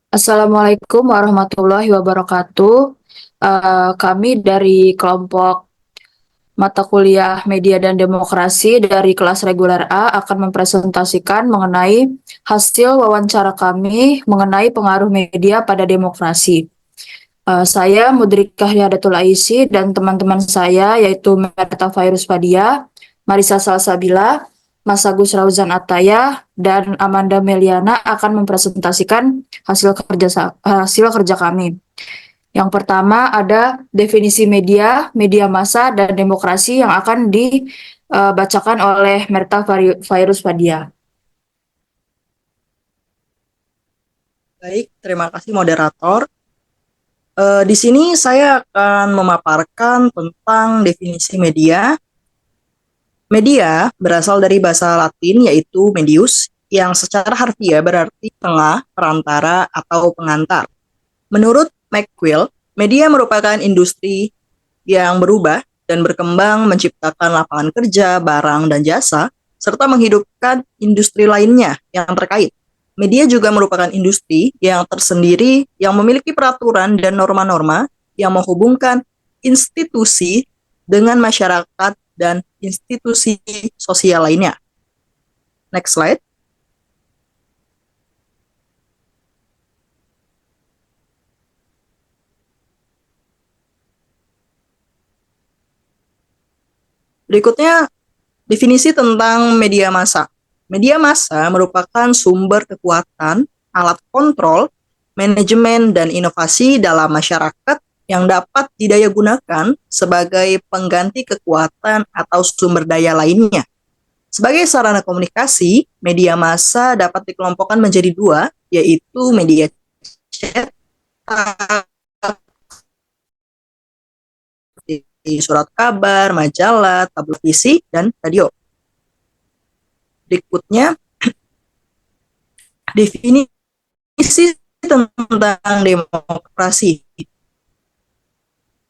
Assalamualaikum warahmatullahi wabarakatuh. Kami dari kelompok mata kuliah Media dan Demokrasi dari kelas reguler A akan mempresentasikan mengenai hasil wawancara kami mengenai pengaruh media pada demokrasi. Saya Mudrikah Riyadatul Aisy dan teman-teman saya yaitu Merta Fairuz Fadia, Marisa Salsabila, Mas Agus Rauzan Ataya, dan Amanda Meliana akan mempresentasikan hasil kerja kami. Yang pertama ada definisi media, media massa, dan demokrasi yang akan dibacakan oleh Merta Fairuz Fadia. Baik, terima kasih moderator. Di sini saya akan memaparkan tentang definisi media. Media berasal dari bahasa Latin yaitu medius, yang secara harfiah berarti tengah, perantara, atau pengantar. Menurut McQuill, media merupakan industri yang berubah dan berkembang menciptakan lapangan kerja, barang, dan jasa, serta menghidupkan industri lainnya yang terkait. Media juga merupakan industri yang tersendiri yang memiliki peraturan dan norma-norma yang menghubungkan institusi dengan masyarakat dan institusi sosial lainnya. Next slide. Berikutnya, definisi tentang media massa. Media massa merupakan sumber kekuatan, alat kontrol, manajemen, dan inovasi dalam masyarakat yang dapat didayagunakan sebagai pengganti kekuatan atau sumber daya lainnya. Sebagai sarana komunikasi, media massa dapat dikelompokkan menjadi dua, yaitu media cetak, surat kabar, majalah, televisi, dan radio. Berikutnya, definisi tentang demokrasi.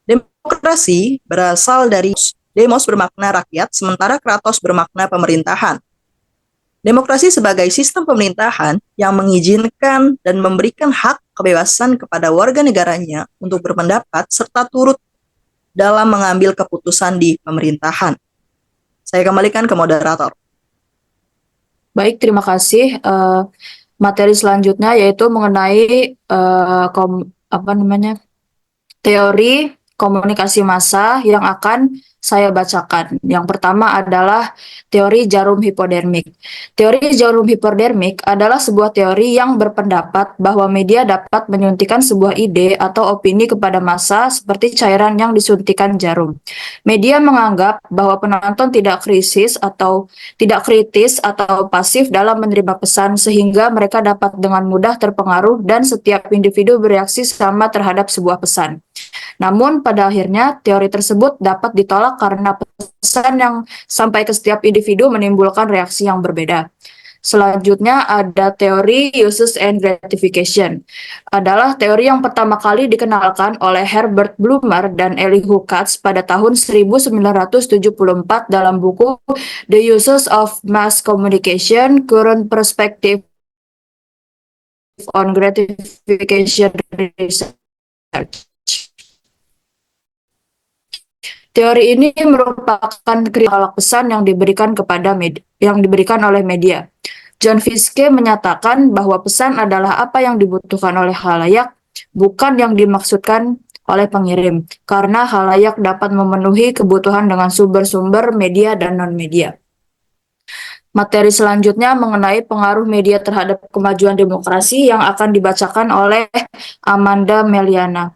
Demokrasi berasal dari demos bermakna rakyat, sementara kratos bermakna pemerintahan. Demokrasi sebagai sistem pemerintahan yang mengizinkan dan memberikan hak kebebasan kepada warga negaranya untuk berpendapat serta turut dalam mengambil keputusan di pemerintahan. Saya kembalikan ke moderator. Baik, terima kasih. Materi selanjutnya yaitu mengenai teori komunikasi massa yang akan saya bacakan. Yang pertama adalah teori jarum hipodermik. Teori jarum hipodermik adalah sebuah teori yang berpendapat bahwa media dapat menyuntikkan sebuah ide atau opini kepada massa seperti cairan yang disuntikan jarum. Media menganggap bahwa penonton tidak kritis atau pasif dalam menerima pesan sehingga mereka dapat dengan mudah terpengaruh dan setiap individu bereaksi sama terhadap sebuah pesan. Namun pada akhirnya teori tersebut dapat ditolak karena pesan yang sampai ke setiap individu menimbulkan reaksi yang berbeda. Selanjutnya ada teori uses and gratification. Adalah teori yang pertama kali dikenalkan oleh Herbert Blumer dan Elihu Katz pada tahun 1974 dalam buku The Uses of Mass Communication, Current Perspective on Gratification Research. Teori ini merupakan kritik pesan yang diberikan oleh media. John Fiske menyatakan bahwa pesan adalah apa yang dibutuhkan oleh khalayak, bukan yang dimaksudkan oleh pengirim, karena khalayak dapat memenuhi kebutuhan dengan sumber-sumber media dan non-media. Materi selanjutnya mengenai pengaruh media terhadap kemajuan demokrasi yang akan dibacakan oleh Amanda Meliana.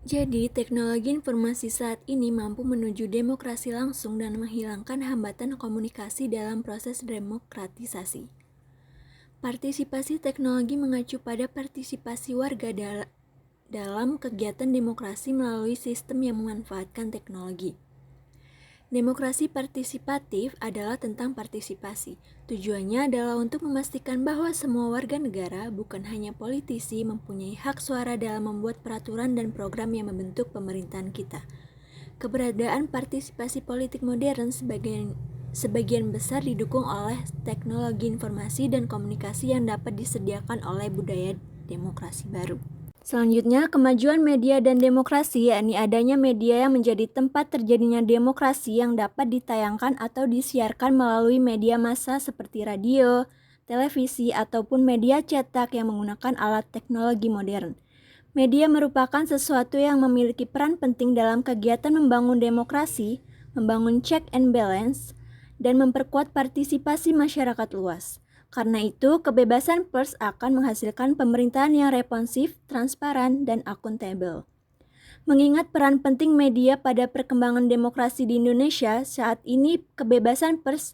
Jadi, teknologi informasi saat ini mampu menuju demokrasi langsung dan menghilangkan hambatan komunikasi dalam proses demokratisasi. Partisipasi teknologi mengacu pada partisipasi warga dalam kegiatan demokrasi melalui sistem yang memanfaatkan teknologi. Demokrasi partisipatif adalah tentang partisipasi. Tujuannya adalah untuk memastikan bahwa semua warga negara, bukan hanya politisi, mempunyai hak suara dalam membuat peraturan dan program yang membentuk pemerintahan kita. Keberadaan partisipasi politik modern Sebagian besar didukung oleh teknologi informasi dan komunikasi yang dapat disediakan oleh budaya demokrasi baru. Selanjutnya, kemajuan media dan demokrasi, yakni adanya media yang menjadi tempat terjadinya demokrasi yang dapat ditayangkan atau disiarkan melalui media massa seperti radio, televisi, ataupun media cetak yang menggunakan alat teknologi modern. Media merupakan sesuatu yang memiliki peran penting dalam kegiatan membangun demokrasi, membangun check and balance, dan memperkuat partisipasi masyarakat luas. Karena itu, kebebasan pers akan menghasilkan pemerintahan yang responsif, transparan, dan akuntabel. Mengingat peran penting media pada perkembangan demokrasi di Indonesia, saat ini kebebasan pers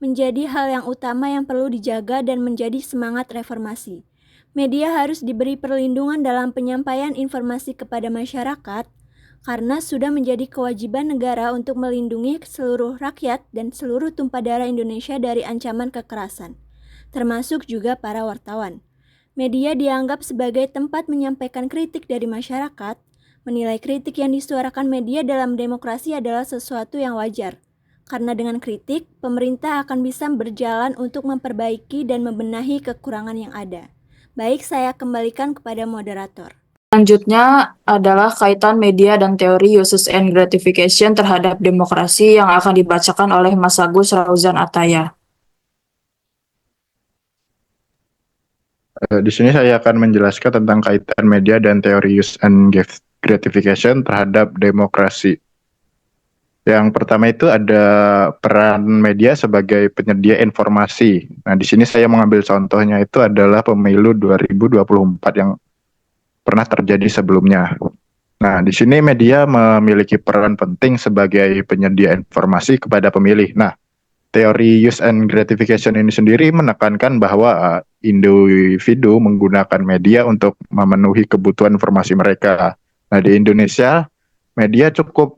menjadi hal yang utama yang perlu dijaga dan menjadi semangat reformasi. Media harus diberi perlindungan dalam penyampaian informasi kepada masyarakat, karena sudah menjadi kewajiban negara untuk melindungi seluruh rakyat dan seluruh tumpah darah Indonesia dari ancaman kekerasan, termasuk juga para wartawan. Media dianggap sebagai tempat menyampaikan kritik dari masyarakat. Menilai kritik yang disuarakan media dalam demokrasi adalah sesuatu yang wajar, karena dengan kritik, pemerintah akan bisa berjalan untuk memperbaiki dan membenahi kekurangan yang ada. Baik, saya kembalikan kepada moderator. Selanjutnya adalah kaitan media dan teori uses and gratification terhadap demokrasi yang akan dibacakan oleh Mas Agus Rauzan Ataya. Di sini saya akan menjelaskan tentang kaitan media dan teori use and gratification terhadap demokrasi. Yang pertama itu ada peran media sebagai penyedia informasi. Nah, di sini saya mengambil contohnya itu adalah pemilu 2024 yang pernah terjadi sebelumnya. Nah, di sini media memiliki peran penting sebagai penyedia informasi kepada pemilih. Nah, teori use and gratification ini sendiri menekankan bahwa individu menggunakan media untuk memenuhi kebutuhan informasi mereka. Nah, di Indonesia, media cukup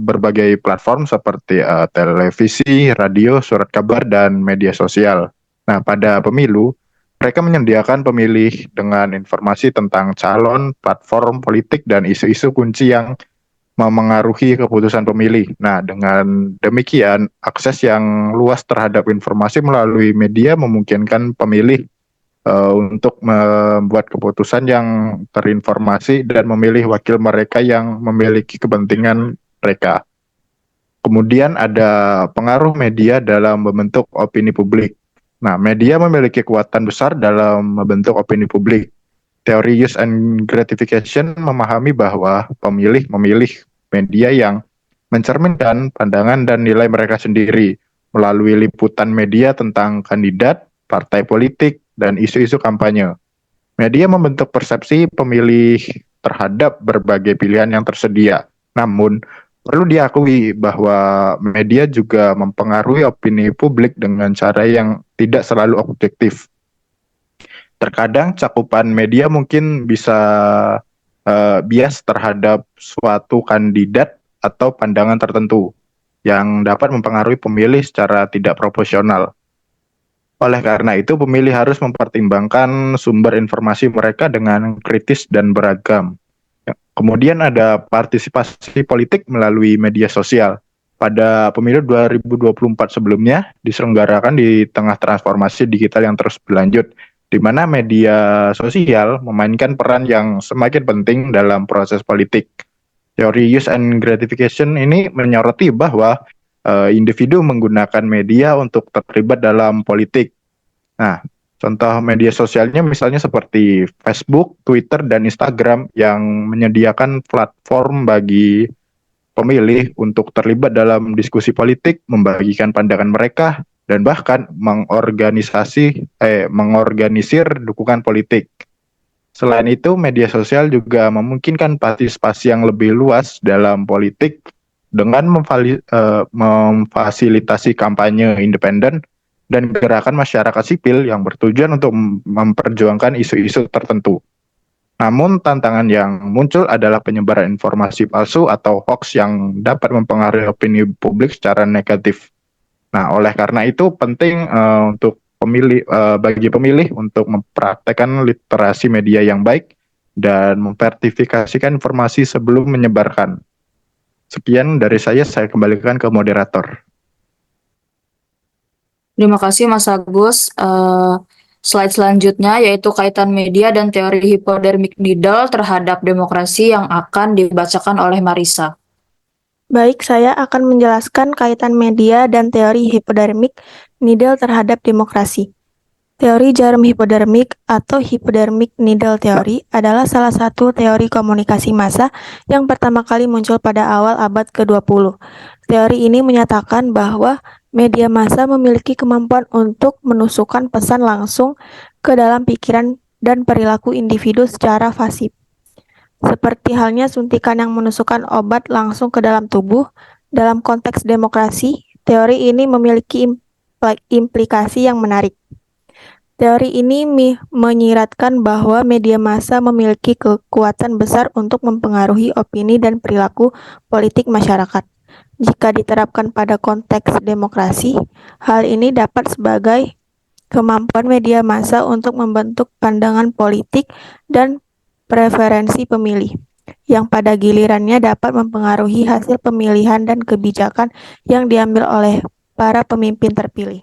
berbagai platform seperti televisi, radio, surat kabar, dan media sosial. Nah, pada pemilu, mereka menyediakan pemilih dengan informasi tentang calon, platform politik, dan isu-isu kunci yang memengaruhi keputusan pemilih. Nah, dengan demikian, akses yang luas terhadap informasi melalui media memungkinkan pemilih untuk membuat keputusan yang terinformasi dan memilih wakil mereka yang memiliki kepentingan mereka. Kemudian ada pengaruh media dalam membentuk opini publik. Nah, media memiliki kekuatan besar dalam membentuk opini publik. Teori use and gratification memahami bahwa pemilih memilih media yang mencerminkan pandangan dan nilai mereka sendiri melalui liputan media tentang kandidat, partai politik, dan isu-isu kampanye. Media membentuk persepsi pemilih terhadap berbagai pilihan yang tersedia. Namun, perlu diakui bahwa media juga mempengaruhi opini publik dengan cara yang tidak selalu objektif. Terkadang cakupan media mungkin bisa bias terhadap suatu kandidat atau pandangan tertentu yang dapat mempengaruhi pemilih secara tidak proporsional. Oleh karena itu, pemilih harus mempertimbangkan sumber informasi mereka dengan kritis dan beragam. Kemudian ada partisipasi politik melalui media sosial. Pada pemilu 2024 sebelumnya diselenggarakan di tengah transformasi digital yang terus berlanjut, di mana media sosial memainkan peran yang semakin penting dalam proses politik. Teori use and gratification ini menyoroti bahwa individu menggunakan media untuk terlibat dalam politik. Nah, contoh media sosialnya misalnya seperti Facebook, Twitter, dan Instagram yang menyediakan platform bagi pemilih untuk terlibat dalam diskusi politik, membagikan pandangan mereka, dan bahkan mengorganisir dukungan politik. Selain itu, media sosial juga memungkinkan partisipasi yang lebih luas dalam politik dengan memfasilitasi kampanye independen dan gerakan masyarakat sipil yang bertujuan untuk memperjuangkan isu-isu tertentu. Namun, tantangan yang muncul adalah penyebaran informasi palsu atau hoax yang dapat mempengaruhi opini publik secara negatif. Nah, oleh karena itu penting untuk bagi pemilih untuk mempraktekkan literasi media yang baik dan memverifikasikan informasi sebelum menyebarkan. Sekian dari saya kembalikan ke moderator. Terima kasih Mas Agus. Slide selanjutnya yaitu kaitan media dan teori hypodermic needle terhadap demokrasi yang akan dibacakan oleh Marisa. Baik, saya akan menjelaskan kaitan media dan teori hypodermic needle terhadap demokrasi. Teori jarum hipodermik atau hypodermic needle theory adalah salah satu teori komunikasi massa yang pertama kali muncul pada awal abad ke-20. Teori ini menyatakan bahwa media massa memiliki kemampuan untuk menusukkan pesan langsung ke dalam pikiran dan perilaku individu secara pasif. Seperti halnya suntikan yang menusukkan obat langsung ke dalam tubuh, dalam konteks demokrasi, teori ini memiliki implikasi yang menarik. Teori ini menyiratkan bahwa media massa memiliki kekuatan besar untuk mempengaruhi opini dan perilaku politik masyarakat. Jika diterapkan pada konteks demokrasi, hal ini dapat sebagai kemampuan media massa untuk membentuk pandangan politik dan preferensi pemilih, yang pada gilirannya dapat mempengaruhi hasil pemilihan dan kebijakan yang diambil oleh para pemimpin terpilih.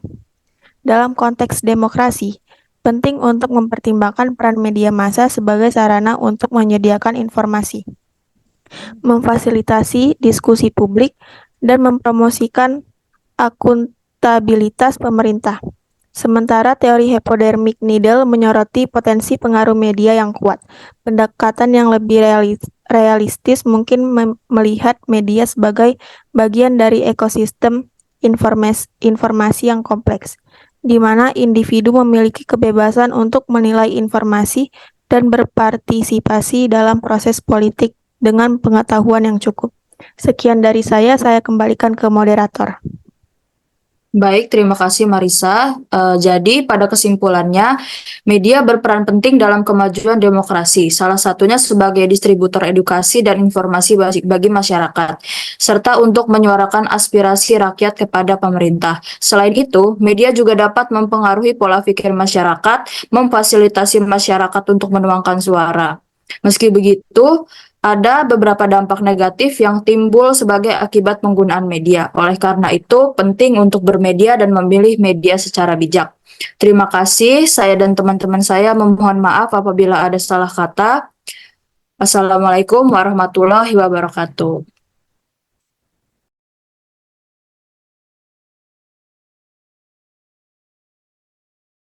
Dalam konteks demokrasi, penting untuk mempertimbangkan peran media massa sebagai sarana untuk menyediakan informasi, memfasilitasi diskusi publik, dan mempromosikan akuntabilitas pemerintah. Sementara teori hypodermic needle menyoroti potensi pengaruh media yang kuat. Pendekatan yang lebih realistis mungkin melihat media sebagai bagian dari ekosistem informasi yang kompleks, di mana individu memiliki kebebasan untuk menilai informasi dan berpartisipasi dalam proses politik dengan pengetahuan yang cukup. Sekian dari saya kembalikan ke moderator. Baik, terima kasih Marisa. Jadi pada kesimpulannya, media berperan penting dalam kemajuan demokrasi, salah satunya sebagai distributor edukasi dan informasi bagi masyarakat, serta untuk menyuarakan aspirasi rakyat kepada pemerintah. Selain itu, media juga dapat mempengaruhi pola pikir masyarakat, memfasilitasi masyarakat untuk menuangkan suara. Meski begitu, ada beberapa dampak negatif yang timbul sebagai akibat penggunaan media. Oleh karena itu, penting untuk bermedia dan memilih media secara bijak. Terima kasih, saya dan teman-teman saya memohon maaf apabila ada salah kata. Assalamualaikum warahmatullahi wabarakatuh.